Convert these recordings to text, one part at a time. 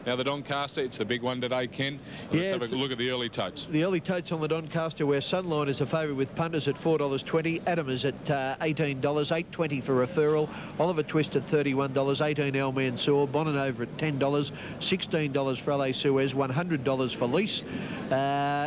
Now the Doncaster, it's the big one today, Ken. Let's have a look at the early totes. The early totes on the Doncaster, where Sunline is a favourite with punters at $4.20, Adam is at $18, $8.20 for Referral, Oliver Twist at $31, $18 El Mansour, Bonanover at $10, $16 for LA Suez, $100 for Lease,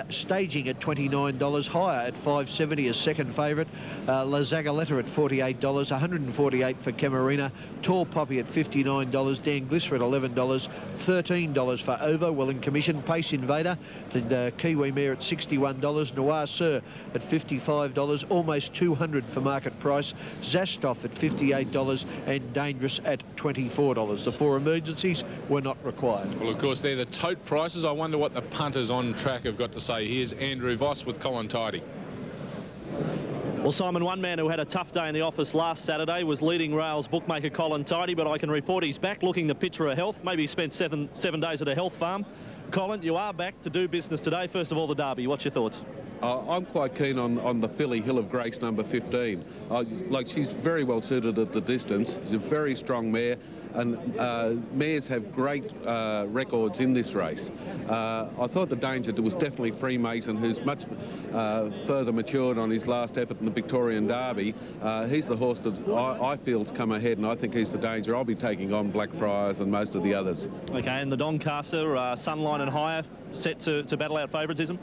Staging at $29, Higher at $5.70 as second favourite, La Zagaletta at $48, $148 for Camarina, Tall Poppy at $59, Dan Glisser at $11, $13 for Over, well in commission, Pace Invader, and Kiwi Mare at $61, Noir Sir at $55, almost $200 for market price, Zastoff at $58 and Dangerous at $24. The 4 emergencies were not required. Well, of course, they're the tote prices. I wonder what the punters on track have got to say. Here's Andrew Voss with Colin Tidy. Well, Simon, one man who had a tough day in the office last Saturday was leading rails bookmaker Colin Tidy, but I can report he's back looking the picture of health. Maybe he spent seven days at a health farm. Colin, you are back to do business today. First of all, the Derby. What's your thoughts? I'm quite keen on the filly Hill of Grace, number 15. She's very well suited at the distance. She's a very strong mare, and mares have great records in this race. I thought the danger was definitely Freemason, who's much further matured on his last effort in the Victorian Derby. He's the horse that I feel's come ahead, and I think he's the danger. I'll be taking on Blackfriars and most of the others. Okay, and the Doncaster, Sunline and Higher, set to battle out favouritism?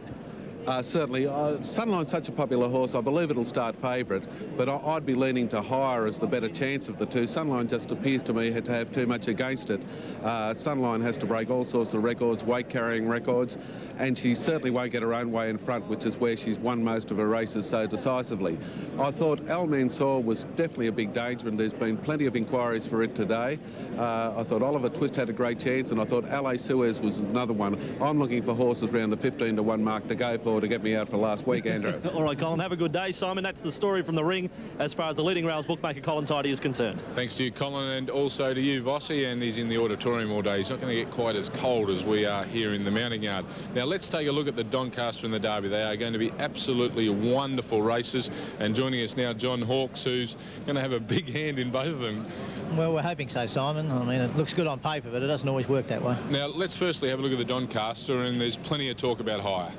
Certainly. Sunline's such a popular horse, I believe it'll start favourite, but I'd be leaning to Higher as the better chance of the two. Sunline just appears to me to have too much against it. Sunline has to break all sorts of records, weight-carrying records, and she certainly won't get her own way in front, which is where she's won most of her races so decisively. I thought El Mansour was definitely a big danger, and there's been plenty of inquiries for it today. I thought Oliver Twist had a great chance, and I thought LA Suez was another one. I'm looking for horses around the 15-1 mark to go for to get me out for last week, Andrew. All right, Colin, have a good day. Simon, that's the story from the ring as far as the leading rails bookmaker Colin Tidy is concerned. Thanks to you, Colin, and also to you, Vossi, and he's in the auditorium all day. He's not going to get quite as cold as we are here in the mounting yard. Now, let's take a look at the Doncaster and the Derby. They are going to be absolutely wonderful races, and joining us now, John Hawkes, who's going to have a big hand in both of them. Well, we're hoping so, Simon. I mean, it looks good on paper, but it doesn't always work that way. Now, let's firstly have a look at the Doncaster, and there's plenty of talk about Higher.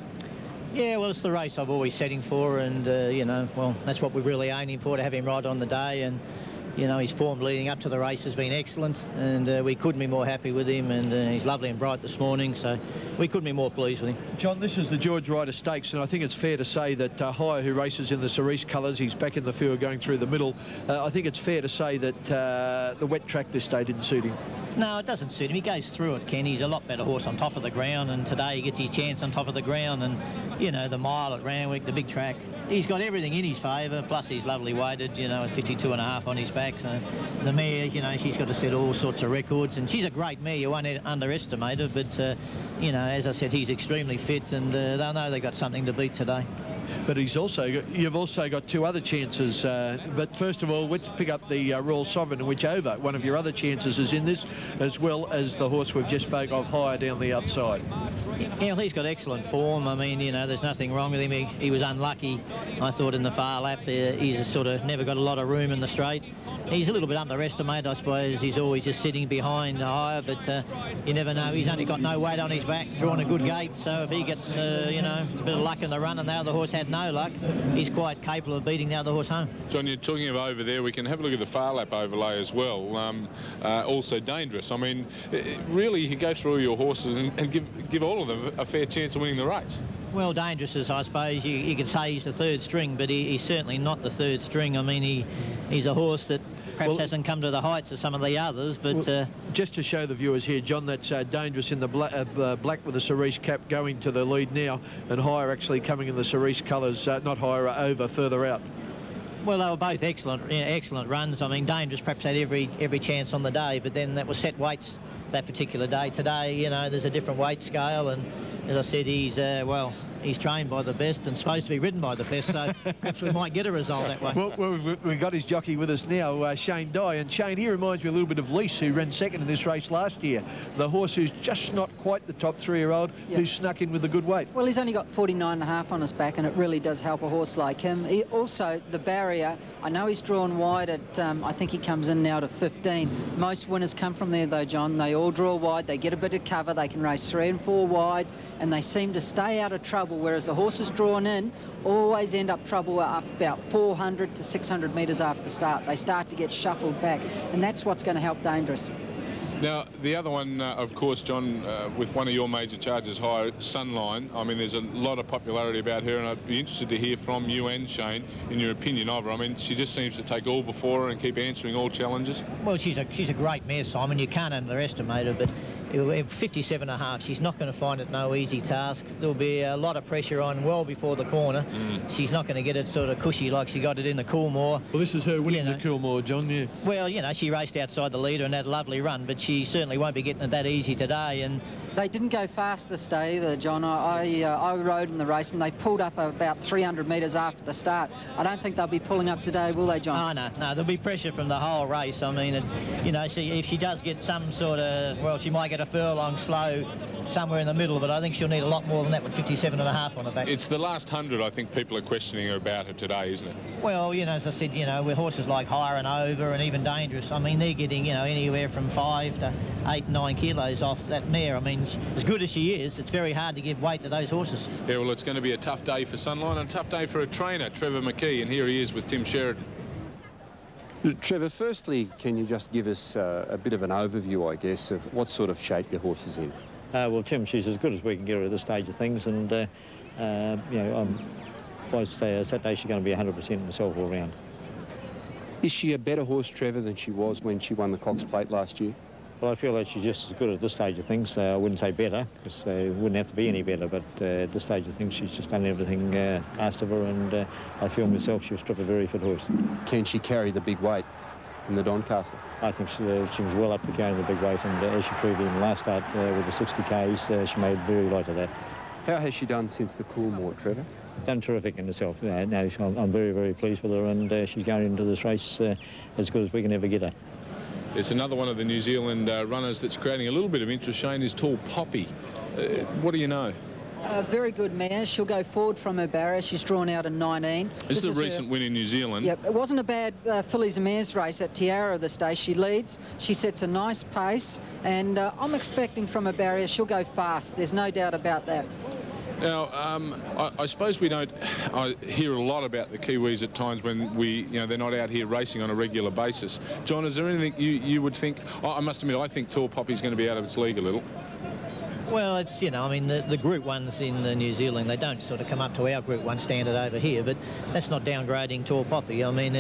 Yeah, well, it's the race I've always set him for, and, you know, well, that's what we're really aiming for, to have him right on the day. And, you know, his form leading up to the race has been excellent, and we couldn't be more happy with him, and he's lovely and bright this morning, so we couldn't be more pleased with him. John, this is the George Ryder Stakes, and I think it's fair to say that Higher, who races in the Cerise colours, he's back in the field going through the middle. I think it's fair to say that the wet track this day didn't suit him. No, it doesn't suit him. He goes through it, Ken. He's a lot better horse on top of the ground, and today he gets his chance on top of the ground, and, you know, the mile at Randwick, the big track. He's got everything in his favour, plus he's lovely weighted, you know, at 52.5 on his back. So the mare, you know, she's got to set all sorts of records, and she's a great mare. You won't underestimate her, but, you know, as I said, he's extremely fit, and they'll know they've got something to beat today. But you've also got 2 other chances. But first of all, let's pick up the Royal Sovereign, in which Over, one of your other chances, is in this, as well as the horse we've just spoke of, Higher, down the outside. Yeah, well, he's got excellent form. I mean, you know, there's nothing wrong with him. He was unlucky, I thought, in the far lap. He's sort of never got a lot of room in the straight. He's a little bit underestimated, I suppose. He's always just sitting behind Higher, but you never know. He's only got no weight on his back, drawn a good gate, so if he gets, you know, a bit of luck in the run and the other horse had no luck, he's quite capable of beating the other horse home. John, you're talking of Over there. We can have a look at the far lap overlay as well. Also Dangerous. I mean, really, you can go through all your horses and give all of them a fair chance of winning the race. Well, Dangerous is, I suppose, you could say he's the third string, but he's certainly not the third string. I mean, he's a horse that perhaps hasn't come to the heights of some of the others, but... just to show the viewers here, John, that's Dangerous in the black with the cerise cap going to the lead now, and Higher actually coming in the cerise colours, not Higher, Over further out. Well, they were both excellent runs. I mean, Dangerous perhaps had every chance on the day, but then that was set weights that particular day. Today, you know, there's a different weight scale, and as I said, he's trained by the best and supposed to be ridden by the best, so perhaps we might get a result that way. Well, we've got his jockey with us now, Shane Dye, and Shane, he reminds me a little bit of Lease, who ran second in this race last year. The horse who's just not quite the top 3-year-old, who snuck in with a good weight. Well, he's only got 49.5 on his back, and it really does help a horse like him. Also, the barrier I know he's drawn wide at, I think he comes in now to 15. Most winners come from there though, John. They all draw wide, they get a bit of cover, they can race 3 and 4 wide, and they seem to stay out of trouble, whereas the horses drawn in always end up trouble up about 400 to 600 metres after the start. They start to get shuffled back, and that's what's going to help Dangerous. Now, the other one, of course, John, with one of your major charges higher, Sunline. I mean, there's a lot of popularity about her, and I'd be interested to hear from you and Shane in your opinion of her. I mean, she just seems to take all before her and keep answering all challenges. Well, she's a great mare, Simon. You can't underestimate her, but 57.5, she's not going to find it no easy task. There'll be a lot of pressure on well before the corner. She's not going to get it sort of cushy like she got it in the Coolmore. Well, this is her winning the Coolmore, John, yeah. Well, you know, she raced outside the leader and had a lovely run, but she certainly won't be getting it that easy today. And They didn't go fast this day either, John. I rode in the race and they pulled up about 300 metres after the start. I don't think they'll be pulling up today, will they, John? Oh, no, there'll be pressure from the whole race. I mean, you know, if she does get some sort of, well, she might get a furlong slow somewhere in the middle, but I think she'll need a lot more than that with 57.5 on her back. It's the last 100 I think people are questioning about her today, isn't it? Well, you know, as I said, you know, with horses like Higher and Over and even Dangerous, I mean, they're getting, you know, anywhere from 5 to 8, 9 kilos off that mare. I mean, as good as she is, it's very hard to give weight to those horses. Yeah, well, it's going to be a tough day for Sunline and a tough day for a trainer, Trevor McKee, and here he is with Tim Sheridan. Trevor, firstly, can you just give us a bit of an overview, I guess, of what sort of shape your horse is in? Well, Tim, she's as good as we can get her at this stage of things, and you know, I'd say Saturday she's going to be 100% myself all round. Is she a better horse, Trevor, than she was when she won the Cox Plate last year? Well, I feel that she's just as good at this stage of things. I wouldn't say better, because it wouldn't have to be any better, but at this stage of things she's just done everything asked of her, and I feel myself she'll strip a very fit horse. Can she carry the big weight in the Doncaster? I think she was well up to carrying the big weight, and as she proved in the last start with the 60 Ks, she made very light of that. How has she done since the Coolmore, Trevor? Done terrific in herself. No, I'm very, very pleased with her, and she's going into this race as good as we can ever get her. It's another one of the New Zealand runners that's creating a little bit of interest, Shane, is Tall Poppy. What do you know? Very good mare. She'll go forward from her barrier. She's drawn out in 19. This is a recent win in New Zealand. Yep, it wasn't a bad fillies and mares race at Tiara this day. She leads. She sets a nice pace, and I'm expecting from her barrier she'll go fast. There's no doubt about that. Now, I suppose we don't hear a lot about the Kiwis at times when they're not out here racing on a regular basis. John, is there anything you would think? I must admit, I think Tall Poppy's going to be out of its league a little. Well, it's, you know, I mean, the Group 1s in New Zealand, they don't sort of come up to our Group 1 standard over here, but that's not downgrading Tall Poppy. I mean,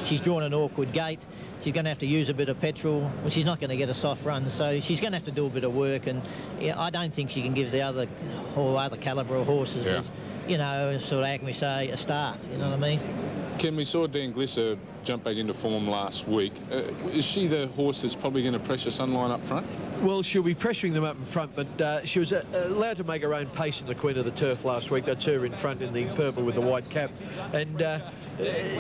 she's drawn an awkward gate. She's going to have to use a bit of petrol. Well, she's not going to get a soft run, so she's going to have to do a bit of work, and I don't think she can give the other calibre of horses, you know, sort of, how can we say, a start, you know what I mean? Ken, we saw Dan Glisser jump back into form last week. Is she the horse that's probably going to pressure Sunline up front? Well, she'll be pressuring them up in front, but she was allowed to make her own pace in the Queen of the Turf last week. That's her in front in the purple with the white cap. And,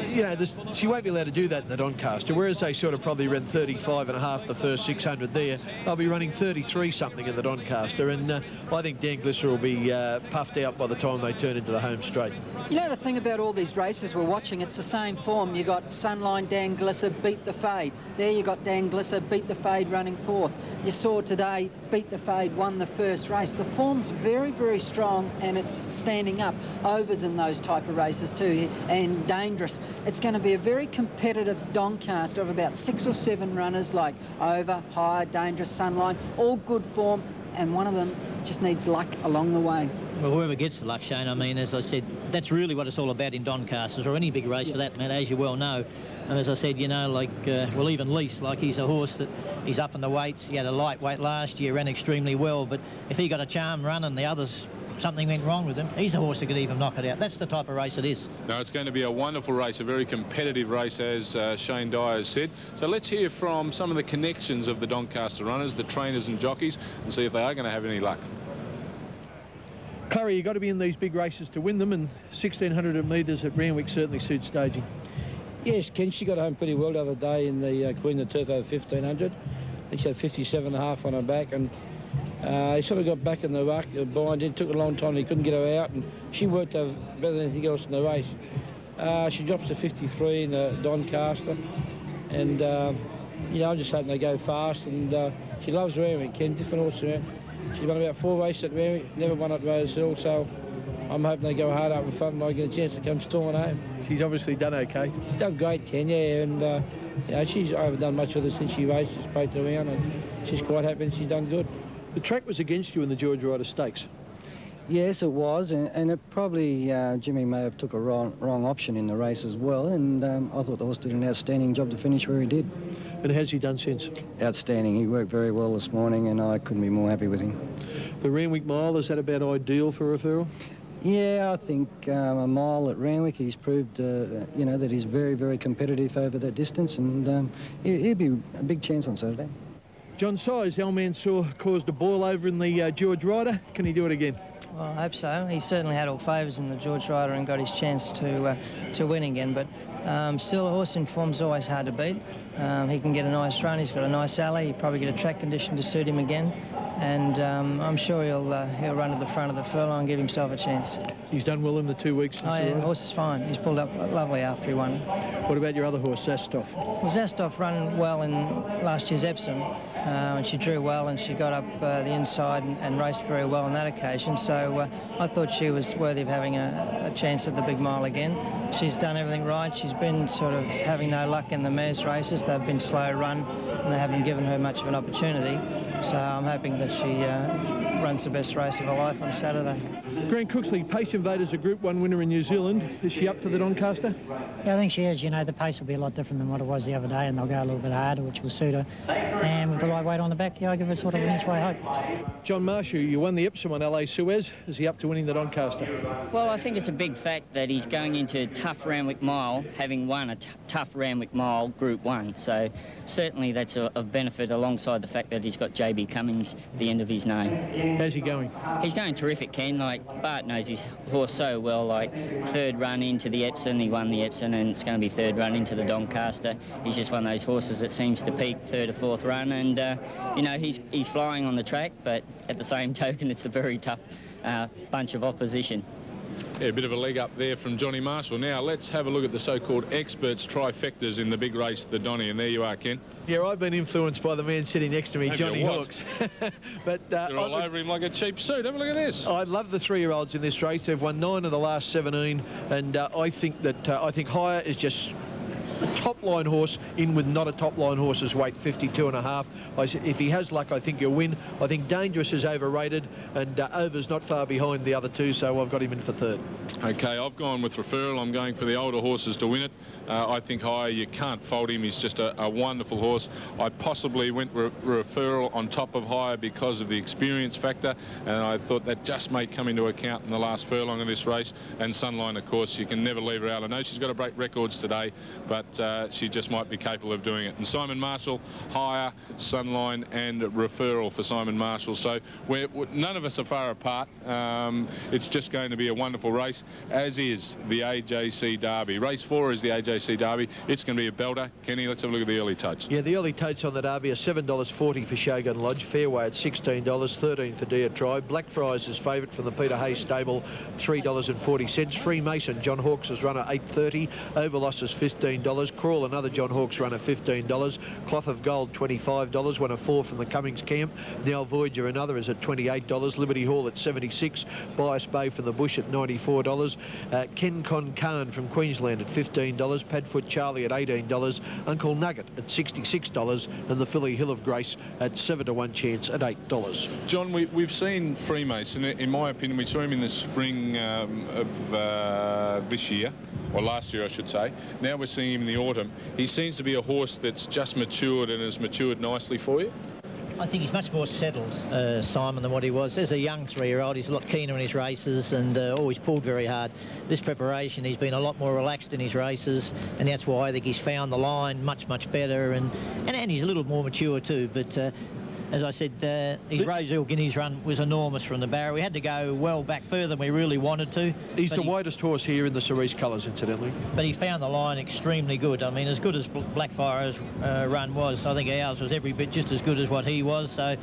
you know, she won't be allowed to do that in the Doncaster, whereas they sort of probably ran 35.5 the first 600 there. They'll be running 33-something in the Doncaster, and I think Dan Glisser will be puffed out by the time they turn into the home straight. You know the thing about all these races we're watching, it's the same form. You got Sunline, Dan Glisser, Beat the Fade. There you got Dan Glisser, Beat the Fade running fourth. You saw today, Beat the Fade won the first race. The form's very, very strong, and it's standing up. Overs in those type of races too, and Dangerous. It's going to be a very competitive Doncaster of about 6 or 7 runners like Over, Higher, Dangerous, Sunline, all good form, and one of them just needs luck along the way. Well, whoever gets the luck, Shane, I mean, as I said, that's really what it's all about in Doncasters, or any big race for that matter, as you well know. And as I said, you know, like, well, even Lease, like, he's a horse that he's up in the weights. He had a lightweight last year, ran extremely well, but if he got a charm run and the others, something went wrong with him, he's a horse that could even knock it out. That's the type of race it is. No, it's going to be a wonderful race, a very competitive race, as Shane Dyer has said. So let's hear from some of the connections of the Doncaster runners, the trainers and jockeys, and see if they are going to have any luck. Clary, you've got to be in these big races to win them, and 1,600 metres at Randwick certainly suits staging. Yes, Ken, she got home pretty well the other day in the Queen of the Turf over 1,500. I think she had 57.5 on her back, and he sort of got back in the bind. It took a long time, he couldn't get her out, and she worked better than anything else in the race. She drops to 53 in the Doncaster, and you know, I'm just hoping they go fast. And she loves Randwick, Ken, different horses around. She's won about 4 races at Randwick, never won at Rose Hill, so I'm hoping they go hard up in front and I get a chance to come storming home. She's obviously done okay. She's done great, Ken, yeah, and you know, she's I haven't done much with her since she raced, just poked around, and she's quite happy and she's done good. The track was against you in the George Ryder Stakes. Yes, it was, and it probably, Jimmy may have took a wrong option in the race as well, and I thought the horse did an outstanding job to finish where he did. And how's he done since? Outstanding. He worked very well this morning, and I couldn't be more happy with him. The Randwick Mile, is that about ideal for referral? Yeah, I think a mile at Randwick, he's proved, you know, that he's very, very competitive over that distance, and he'll be a big chance on Saturday. John Size, Al Mansour caused a boil over in the George Ryder. Can he do it again? Well, I hope so. He certainly had all favours in the George Ryder and got his chance to win again. But still, a horse in form's always hard to beat. He can get a nice run. He's got a nice alley. He'll probably get a track condition to suit him again. And I'm sure he'll run to the front of the furlong and give himself a chance. He's done well in the 2 weeks. Oh, yeah, the horse is fine. He's pulled up lovely after he won. What about your other horse, Zastov? Well, Zastov ran well in last year's Epsom, and she drew well and she got up the inside and raced very well on that occasion. So I thought she was worthy of having a chance at the big mile again. She's done everything right. She's been sort of having no luck in the mares races. They've been slow run and they haven't given her much of an opportunity. So I'm hoping that she runs the best race of her life on Saturday. Grant Cooksley, Pace Invader's a Group 1 winner in New Zealand. Is she up to the Doncaster? Yeah, I think she is. You know, the pace will be a lot different than what it was the other day, and they'll go a little bit harder, which will suit her. And with the light weight on the back, yeah, I give her sort of an inch-way hope. John Marshall, you won the Epsom on LA Suez. Is he up to winning the Doncaster? Well, I think it's a big fact that he's going into a tough Randwick Mile, having won a tough Randwick Mile Group 1. So certainly that's of benefit alongside the fact that he's got JB Cummings at the end of his name. How's he going? He's going terrific, Ken. Like, Bart knows his horse so well. Like, third run into the Epsom, he won the Epsom, and it's going to be third run into the Doncaster. He's just one of those horses that seems to peak third or fourth run, and you know, he's flying on the track, but at the same token, it's a very tough bunch of opposition. Yeah, a bit of a leg up there from Johnny Marshall. Now, let's have a look at the so-called experts trifectas in the big race, the Donny, and there you are, Ken. Yeah, I've been influenced by the man sitting next to me, Johnny Hawkes. But you're all over him like a cheap suit. Have a look at this. I love the 3-year-olds in this race. They've won 9 of the last 17, and I think that Higher is just a top-line horse in with not a top-line horse's weight, 52.5. If he has luck, I think he'll win. I think Dangerous is overrated, and Over's not far behind the other two, so I've got him in for third. Okay, I've gone with Referral. I'm going for the older horses to win it. I think Higher, you can't fault him. He's just a wonderful horse. I possibly went Referral on top of Higher because of the experience factor, and I thought that just may come into account in the last furlong of this race. And Sunline, of course, you can never leave her out. I know she's got to break records today, but she just might be capable of doing it. And Simon Marshall, Higher, Sunline, and Referral for Simon Marshall. So none of us are far apart. It's just going to be a wonderful race, as is the AJC Derby. Race 4 is the AJC Derby. It's going to be a belter. Kenny, let's have a look at the early totes. Yeah, the early totes on the Derby are $7.40 for Shogun Lodge, Fairway at $16, $13 for Diatribe. Blackfriars is favourite from the Peter Hayes stable, $3.40. Freemason, John Hawkes' runner, $8.30. Overloss is $15. Crawl, another John Hawkes runner, $15. Cloth of Gold, $25. Won a 4 from the Cummings camp. Now Voyager, another, is at $28. Liberty Hall at $76. Bias Bay from the Bush at $94. Ken Con Khan from Queensland at $15. Padfoot Charlie at $18. Uncle Nugget at $66. And the filly Hill of Grace at 7-to-1 chance at $8. John, we've seen Freemason. In my opinion, we saw him in the spring of this year, or last year, I should say. Now we're seeing him in the autumn. He seems to be a horse that's just matured and has matured nicely for you. I think he's much more settled, Simon, than what he was. As a young 3-year-old, he's a lot keener in his races and always pulled very hard. This preparation, he's been a lot more relaxed in his races, and that's why I think he's found the line much, much better, and he's a little more mature too. But as I said, his Rosehill Guineas run was enormous from the barrier. We had to go well back further than we really wanted to. He's the widest horse here in the Cerise colours, incidentally. But he found the line extremely good. I mean, as good as Blackfire's run was, I think ours was every bit just as good as what he was. So,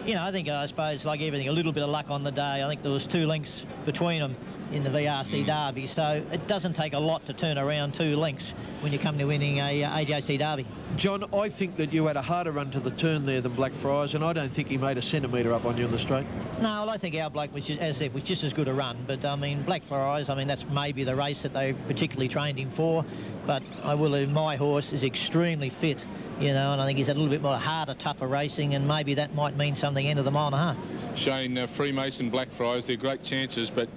you know, I suppose, like everything, a little bit of luck on the day. I think there was 2 lengths between them. in the VRC Derby, so it doesn't take a lot to turn around 2 lengths when you come to winning a AJC Derby. John, I think that you had a harder run to the turn there than Blackfriars, and I don't think he made a centimetre up on you in the straight. No, well, I think our bloke was just, as I said, was just as good a run. But I mean, Blackfriars, I mean, that's maybe the race that they particularly trained him for. But I will, my horse is extremely fit, you know, and I think he's had a little bit more harder, tougher racing, and maybe that might mean something end of the 1.5 miles. Shane, Freemason, Blackfriars, they're great chances, but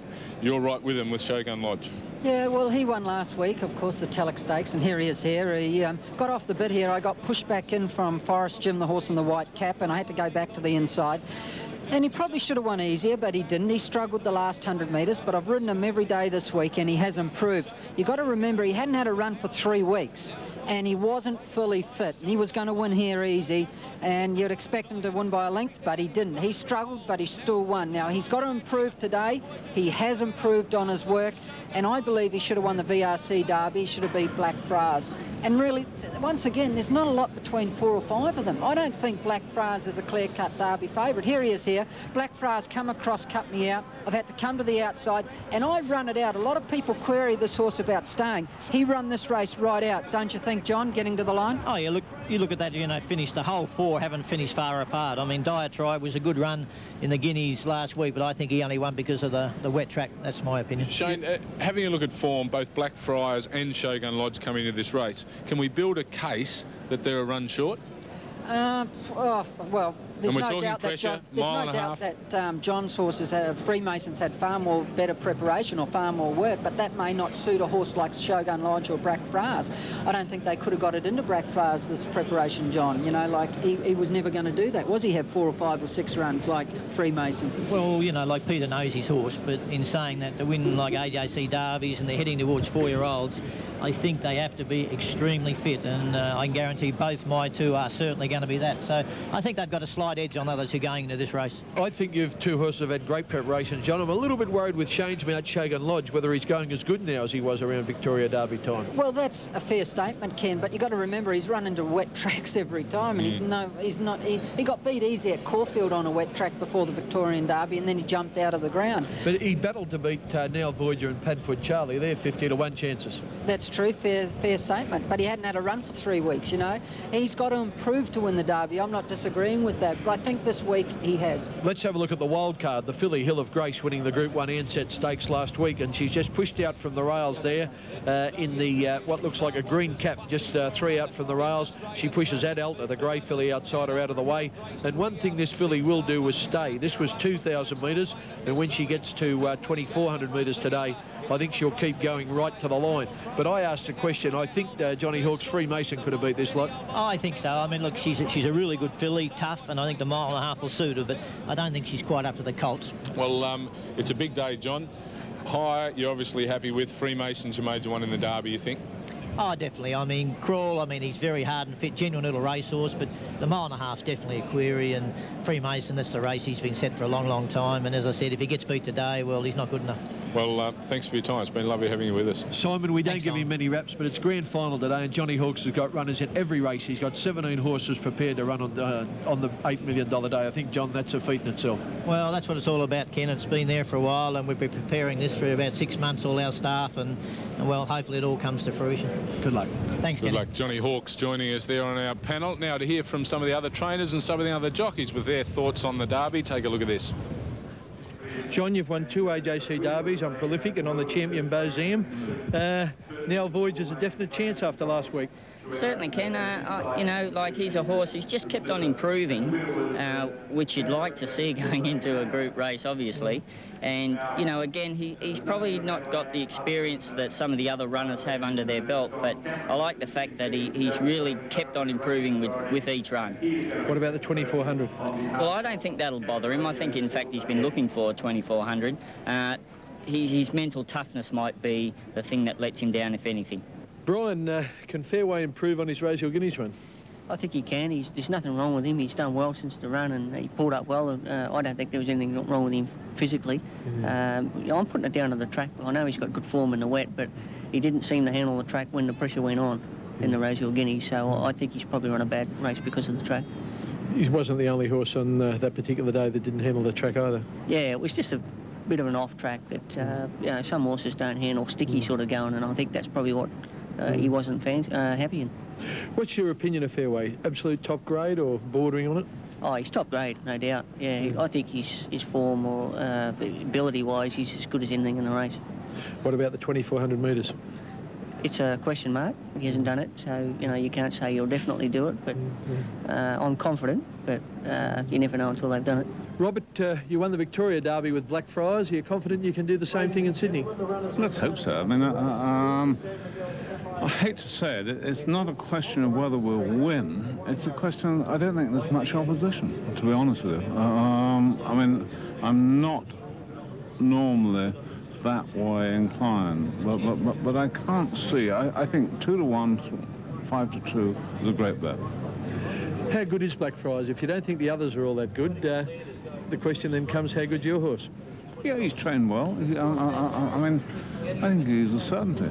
you're right with them with Shogun Lodge. Yeah, well, he won last week, of course, the Telek Stakes, and here he is here. He got off the bit here. I got pushed back in from Forest Jim, the horse in the white cap, and I had to go back to the inside. And he probably should have won easier, but he didn't. He struggled the last 100 metres, but I've ridden him every day this week, and he has improved. You've got to remember, he hadn't had a run for 3 weeks, and he wasn't fully fit. And he was going to win here easy, and you'd expect him to win by a length, but he didn't. He struggled, but he still won. Now, he's got to improve today. He has improved on his work, and I believe he should have won the VRC Derby. He should have beat Blackfriars. And really, once again, there's not a lot between 4 or 5 of them. I don't think Blackfriars is a clear-cut Derby favourite. Here he is here. Blackfriars come across, cut me out. I've had to come to the outside, and I run it out. A lot of people query this horse about staying. He run this race right out, don't you think, John, getting to the line? Oh, yeah, look, you look at that, you know, finished the whole 4, haven't finished far apart. I mean, Diatribe was a good run in the Guineas last week, but I think he only won because of the wet track. That's my opinion. Shane, having a look at form, both Blackfriars and Shogun Lodge coming into this race, can we build a case that they're a run short? Well, there's no doubt that John's horses, Freemasons, had far more better preparation or far more work, but that may not suit a horse like Shogun Lodge or Blackfriars. I don't think they could have got it into Blackfriars, this preparation, John. You know, like he was never going to do that. Was he have 4 or 5 or 6 runs like Freemason? Well, you know, like Peter knows his horse, but in saying that, to win like AJC Derbies and they're heading towards 4-year-olds, I think they have to be extremely fit, and I can guarantee both my 2 are certainly going to be that. So I think they've got a slight edge on others who are going into this race. I think you've 2 horses have had great preparation, John. I'm a little bit worried with Shane's mount, Shogun Lodge, whether he's going as good now as he was around Victoria Derby time. Well, that's a fair statement, Ken, but you've got to remember he's run into wet tracks every time, and he got beat easy at Caulfield on a wet track before the Victorian Derby, and then he jumped out of the ground. But he battled to beat Neil Voyager and Padfoot Charlie. They're 50-1 chances. That's true, fair statement, but he hadn't had a run for 3 weeks, you know. He's got to improve to win the Derby. I'm not disagreeing with that, but I think this week he has. Let's have a look at the wild card. The filly Hill of Grace winning the Group 1 Ansett Stakes last week, and she's just pushed out from the rails there in the what looks like a green cap, just 3 out from the rails. She pushes Adalta, the grey filly outside her, out of the way. And one thing this filly will do is stay. This was 2,000 metres, and when she gets to 2,400 metres today, I think she'll keep going right to the line. But I asked a question. I think Johnny Hawkes, Freemason could have beat this lot. Oh, I think so. I mean, look, she's a really good filly, tough, and I think the 1.5 miles will suit her, but I don't think she's quite up to the Colts. Well, it's a big day, John. High, you're obviously happy with. Freemason's your major one in the Derby, you think? Oh, definitely. I mean, Crawl, I mean, he's very hard and fit, genuine little racehorse, but the 1.5 miles definitely a query, and Freemason, that's the race he's been set for a long, long time, and as I said, if he gets beat today, well, he's not good enough. Well, thanks for your time. It's been lovely having you with us. Simon, we don't give him many raps, but it's grand final today, and Johnny Hawkes has got runners in every race. He's got 17 horses prepared to run on the $8 million day. I think, John, that's a feat in itself. Well, that's what it's all about, Ken. It's been there for a while, and we've been preparing this for about 6 months, all our staff, and well, hopefully it all comes to fruition. Good luck. Thanks, Good Kenny. luck. Johnny Hawkes joining us there on our panel. Now to hear from some of the other trainers and some of the other jockeys with their thoughts on the Derby. Take a look at this. John, you've won 2 AJC Derbies on Prolific and on the champion Bozium. Now Voyager's a definite chance after last week. Certainly can. You know, like he's a horse who's just kept on improving, which you'd like to see going into a group race, obviously. And, you know, again, he's probably not got the experience that some of the other runners have under their belt, but I like the fact that he's really kept on improving with each run. What about the 2,400? Well, I don't think that'll bother him. I think, in fact, he's been looking for 2,400. His mental toughness might be the thing that lets him down, if anything. Brian, can Fairway improve on his Rosehill Guineas run? I think he can. There's nothing wrong with him. He's done well since the run, and he pulled up well. I don't think there was anything wrong with him physically. I'm putting it down to the track. I know he's got good form in the wet, but he didn't seem to handle the track when the pressure went on in the Rosehill Guineas, so I think he's probably run a bad race because of the track. He wasn't the only horse on that particular day that didn't handle the track either. Yeah, it was just bit of an off track that you know, some horses don't handle, sticky sort of going, and I think that's probably what he wasn't happy in. What's your opinion of Fairway? Absolute top grade or bordering on it? Oh, he's top grade, no doubt. Yeah, I think his form or ability-wise, he's as good as anything in the race. What about the 2,400 metres? It's a question mark. He hasn't done it, so you know you can't say he'll definitely do it. But I'm confident, but you never know until they've done it. Robert, you won the Victoria Derby with Blackfriars. Are you confident you can do the same thing in Sydney? Let's hope so. I mean, I hate to say it, it's not a question of whether we'll win. It's a question, I don't think there's much opposition, to be honest with you. I mean, I'm not normally that way inclined, but I can't see. I think 2-1, 5-2 is a great bet. How good is Blackfriars? If you don't think the others are all that good, the question then comes, how good's your horse? Yeah, he's trained well. I mean, I think he's a certainty.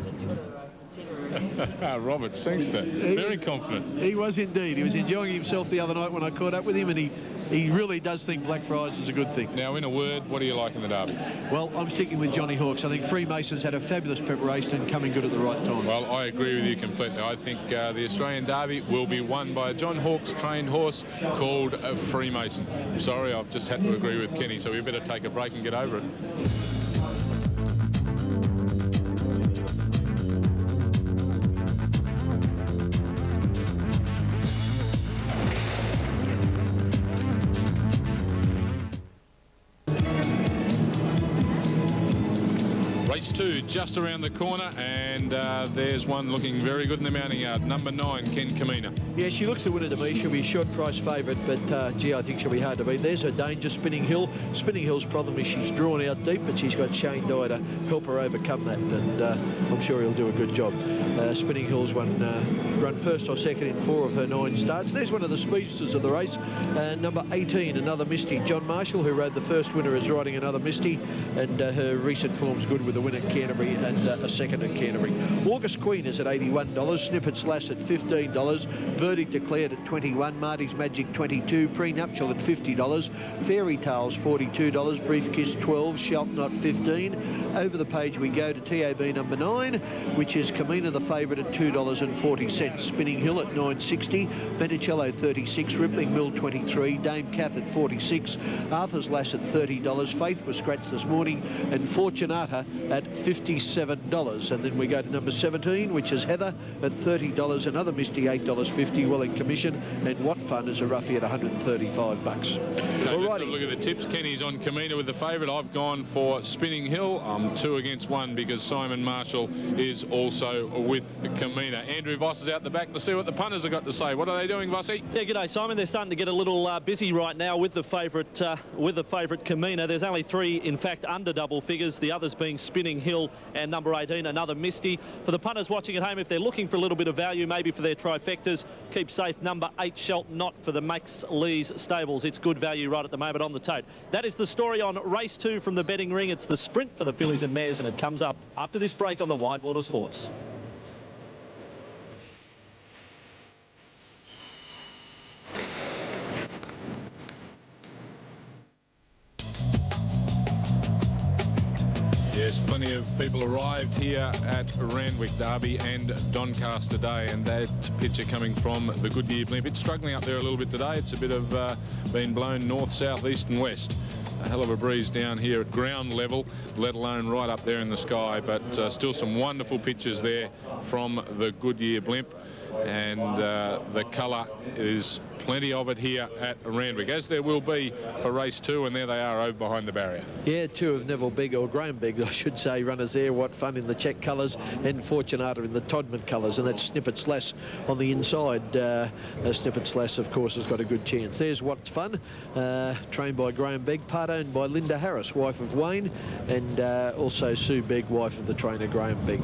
Robert Sangster, very confident. He was indeed. He was enjoying himself the other night when I caught up with him, and he really does think Blackfriars is a good thing. Now, in a word, what do you like in the Derby? Well, I'm sticking with Johnny Hawkes. I think Freemason's had a fabulous preparation and coming good at the right time. Well, I agree with you completely. I think the Australian Derby will be won by a John Hawkes trained horse called Freemason. Sorry, I've just had to agree with Kenny, so we better take a break and get over it. Race 2 just around the corner, and there's one looking very good in the mounting yard. Number 9, Ken Kamina. Yeah, she looks a winner to me. She'll be a short price favourite, but gee, I think she'll be hard to beat. There's her danger, Spinning Hill. Spinning Hill's problem is she's drawn out deep, but she's got Shane Dye to help her overcome that, and I'm sure he'll do a good job. Spinning Hill's run first or second in 4 of her 9 starts. There's one of the speedsters of the race, number 18, Another Misty. John Marshall, who rode the first winner, is riding Another Misty, and her recent form's good with a win at Canterbury and a second at Canterbury. August Queen is at $81, Snippet's Lass at $15, Verdict Declared at $21, Marty's Magic $22, Prenuptial at $50, Fairy Tales $42, Brief Kiss $12, Sheltnut $15. Over the page we go to TAB number 9, which is Kamina the favourite at $2.40, Spinning Hill at $9.60, Venicello $36, Rippling Mill $23, Dame Kath at $46, Arthur's Lass at $30, Faith was scratched this morning, and Fortunata at $57. And then we go to number 17, which is Heather at $30, Another Misty $8.50, well in commission, and What Fun is a roughie at $135. Okay, let's have a look at the tips. Kenny's on Kamina with the favourite. I've gone for Spinning Hill. I'm 2 against 1 because Simon Marshall is also with Kamina. Andrew Voss is out the back to see what the punters have got to say. What are they doing, Vossie? Yeah, g'day, Simon. They're starting to get a little busy right now with the favourite Kamina. There's only 3, in fact, under double figures. The others being Spinning Hill and number 18, Another Misty. For the punters watching at home, if they're looking for a little bit of value, maybe for their trifectas, keep safe number 8, Shelton Knott for the Max Lees stables. It's good value right at the moment on the tote. That is the story on race 2 from the betting ring. It's the sprint for the fillies and mares, and it comes up after this break on the Whitewater Sports. Yes, plenty of people arrived here at Randwick Derby and Doncaster Day, and that picture coming from the Goodyear Blimp. It's struggling up there a little bit today. It's a bit of been blown north, south, east and west. A hell of a breeze down here at ground level, let alone right up there in the sky, but still some wonderful pictures there from the Goodyear Blimp, and the colour is plenty of it here at Randwick, as there will be for race 2, and there they are over behind the barrier. Yeah, 2 of Neville Bigg, or Graham Bigg, I should say, runners there. What Fun in the check colours, and Fortunata in the Todman colours, and that's Snippet's Lass on the inside. Snippet's Lass, of course, has got a good chance. There's What's Fun, trained by Graham Bigg, part owned by Linda Harris, wife of Wayne, and also Sue Bigg, wife of the trainer Graham Bigg.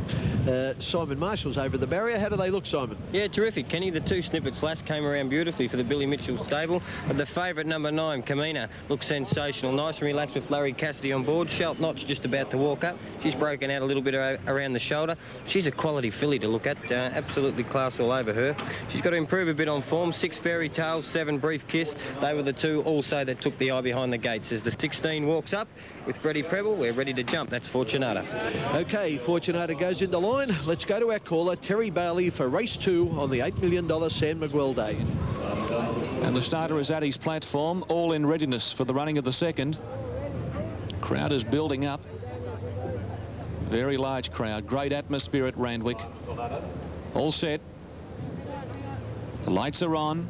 Simon Marshall's over the barrier. How do they look, Simon? Yeah, terrific, Kenny. The 2 Snippet's Lass came around beautifully for the Billy Mitchell's stable. But the favourite, number 9, Kamina, looks sensational. Nice and relaxed with Larry Cassidy on board. Shalt Not's just about to walk up. She's broken out a little bit around the shoulder. She's a quality filly to look at. Absolutely class all over her. She's got to improve a bit on form. 6 Fairy Tales, 7 Brief Kiss. They were the 2 also that took the eye behind the gates. As the 16 walks up with Freddie Preble, we're ready to jump. That's Fortunata. OK, Fortunata goes into line. Let's go to our caller, Terry Bailey, for race 2 on the $8 million San Miguel Day. And the starter is at his platform, all in readiness for the running of the second. Crowd is building up. Very large crowd. Great atmosphere at Randwick. All set. The lights are on.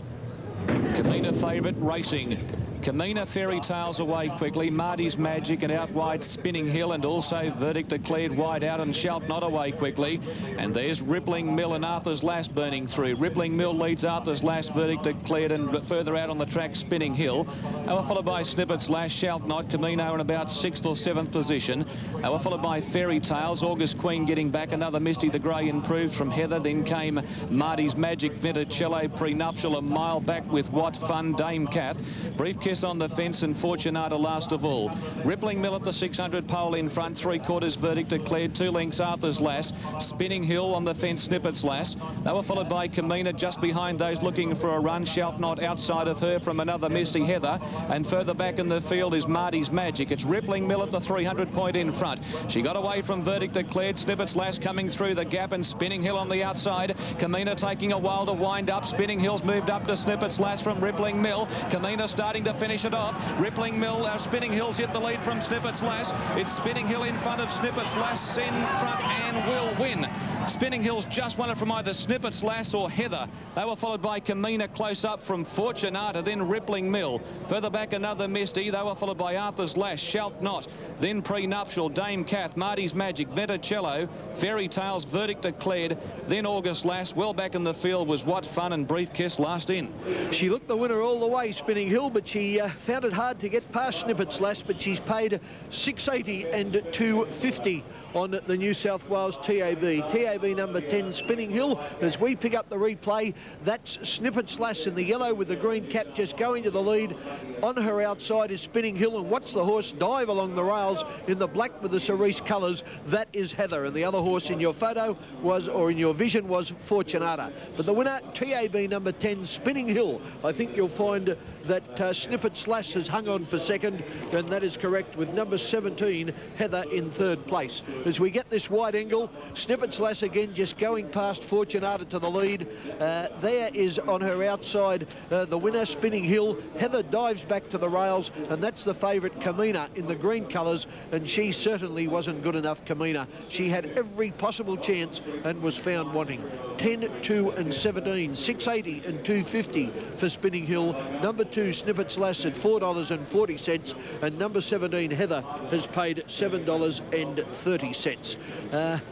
Kamina favourite racing. Kamina Fairy Tales away quickly. Marty's Magic and out wide Spinning Hill, and also Verdict Declared wide out and Shalt Not away quickly. And there's Rippling Mill and Arthur's Lass burning through. Rippling Mill leads Arthur's Lass, Verdict Declared, and further out on the track Spinning Hill. They were followed by Snippets Lass, Shalt Not. Kamina in about 6th or 7th position. They were followed by Fairy Tales. August Queen getting back. Another Misty the Grey improved from Heather. Then came Marty's Magic, Venticello, Prenuptial, a mile back with What Fun, Dame Kath. Brief Kiss on the fence, and Fortunata last of all. Rippling Mill at the 600 pole in front, 3/4 Verdict Declared, 2 lengths Arthur's Lass. Spinning Hill on the fence, Snippets Lass. They were followed by Kamina just behind those looking for a run. Shalt Not outside of her from another Misty Heather, and further back in the field is Marty's Magic. It's Rippling Mill at the 300 point in front. She got away from Verdict Declared. Snippets Lass coming through the gap, and Spinning Hill on the outside. Kamina taking a while to wind up. Spinning Hill's moved up to Snippets Lass from Rippling Mill. Kamina starting to finish it off. Rippling Mill, Spinning Hill's hit the lead from Snippets Lass. It's Spinning Hill in front of Snippets Lass in front and will win. Spinning Hill's just won it from either Snippets Lass or Heather. They were followed by Kamina close up from Fortunata, then Rippling Mill. Further back another Misty. They were followed by Arthur's Lass, Shalt Not, then Prenuptial, Dame Kath, Marty's Magic, Venticello, Fairy Tales, Verdict Declared, then August Lass. Well back in the field was What Fun, and Brief Kiss last in. She looked the winner all the way, Spinning Hill, but she found it hard to get past Snippets Lass, but she's paid $6.80 and $2.50 on the New South Wales TAB. TAB number 10, Spinning Hill. As we pick up the replay, that's Snippets Lass in the yellow with the green cap just going to the lead. On her outside is Spinning Hill, and watch the horse dive along the rails in the black with the cerise colours. That is Heather, and the other horse in your photo was, or in your vision, was Fortunata. But the winner, TAB number 10, Spinning Hill. I think you'll find that Snippets Lass has hung on for second, and that is correct, with number 17, Heather, in 3rd place. As we get this wide angle, Snippets Lass again just going past Fortunata to the lead. There is on her outside the winner, Spinning Hill. Heather dives back to the rails, and that's the favourite, Kamina, in the green colours, and she certainly wasn't good enough, Kamina. She had every possible chance and was found wanting. 10, 2 and 17, $6.80 and $2.50 for Spinning Hill. Number 2, Snippets Lass at $4.40, and number 17, Heather, has paid $7.30.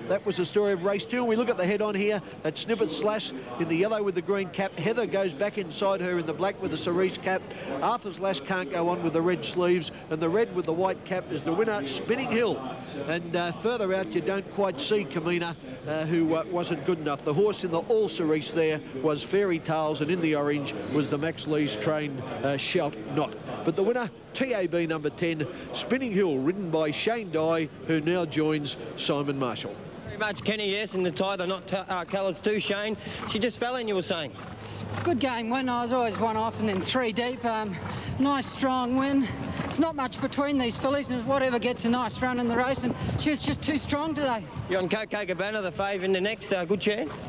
That was the story of race 2. We look at the head-on here. That's Snippets Lass in the yellow with the green cap. Heather goes back inside her in the black with the cerise cap. Arthur's Lass can't go on with the red sleeves, and the red with the white cap is the winner, Spinning Hill. And further out, you don't quite see Kamina, who wasn't good enough. The horse in the all cerise there was Fairy Tales, and in the orange was the Max Lees trained Shalt Not. But the winner, TAB number 10, Spinning Hill, ridden by Shane Dye, who now joins Simon Marshall. Very much, Kenny, yes, in the tie. They're not colours too, Shane. She just fell in, you were saying. Good game win. I was always one off and then 3 deep. Nice strong win. There's not much between these fillies, and whatever gets a nice run in the race, and she was just too strong today. You're on Coco Cabana, the fave in the next. Good chance?